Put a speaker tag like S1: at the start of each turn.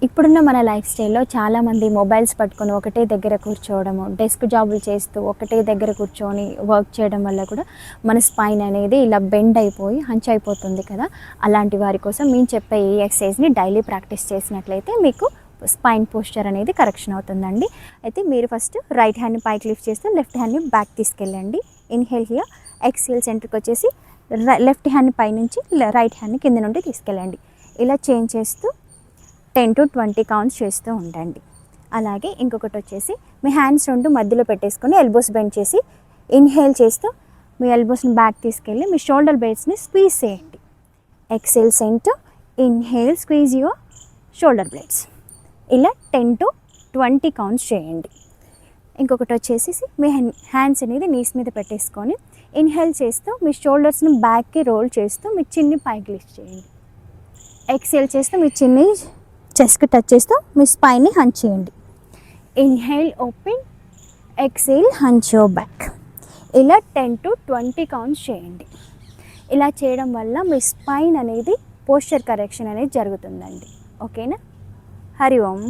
S1: ఇప్పుడున్న మన లైఫ్ స్టైల్లో చాలామంది మొబైల్స్ పట్టుకొని ఒకటే దగ్గర కూర్చోవడము, డెస్క్ జాబులు చేస్తూ ఒకటే దగ్గర కూర్చొని వర్క్ చేయడం వల్ల కూడా మన స్పైన్ అనేది ఇలా బెండ్ అయిపోయి హంచ్ అయిపోతుంది కదా. అలాంటి వారి కోసం మేము చెప్పే ఈ ఎక్సర్సైజ్ని డైలీ ప్రాక్టీస్ చేసినట్లయితే మీకు స్పైన్ పోస్చర్ అనేది కరెక్షన్ అవుతుందండి. అయితే మీరు ఫస్ట్ రైట్ హ్యాండ్ని పైకి లిఫ్ట్ చేస్తూ లెఫ్ట్ హ్యాండ్ని బ్యాక్ తీసుకెళ్ళండి. ఇన్హేల్ హియర్, ఎక్స్హేల్ సెంటర్కి వచ్చేసి లెఫ్ట్ హ్యాండ్ పైనుంచి రైట్ హ్యాండ్ని కింద నుండి తీసుకెళ్ళండి. ఇలా చేంజ్ చేస్తూ 10 to 20 కౌంట్స్ చేస్తూ ఉండండి. అలాగే ఇంకొకటి వచ్చేసి మీ హ్యాండ్స్ రెండు మధ్యలో పెట్టేసుకొని ఎల్బోస్ బెండ్ చేసి ఇన్హేల్ చేస్తూ మీ ఎల్బోస్ని బ్యాక్ తీసుకెళ్ళి మీ షోల్డర్ బ్లేడ్స్ని స్క్వీజ్ చేయండి. Exhale centre, inhale squeeze your shoulder blades. ఇలా 10 to 20 కౌంట్స్ చేయండి. ఇంకొకటి వచ్చేసి మీ హ్యాండ్స్ అనేది నీస్ మీద పెట్టేసుకొని ఇన్హేల్ చేస్తూ మీ షోల్డర్స్ని బ్యాక్కి రోల్ చేస్తూ మీ చిన్ని పైకి లిఫ్ట్ చేయండి. ఎక్స్హేల్ చేస్తూ మీ చిన్ని చెస్ట్కి టచ్ చేస్తూ మీ స్పైన్ని హంచ్ చేయండి. Inhale open, exhale hunch your back. ఇలా 10 to 20 కౌంట్స్ చేయండి. ఇలా చేయడం వల్ల మీ స్పైన్ అనేది పోస్చర్ కరెక్షన్ అనేది జరుగుతుందండి. ఓకేనా? హరి ఓం.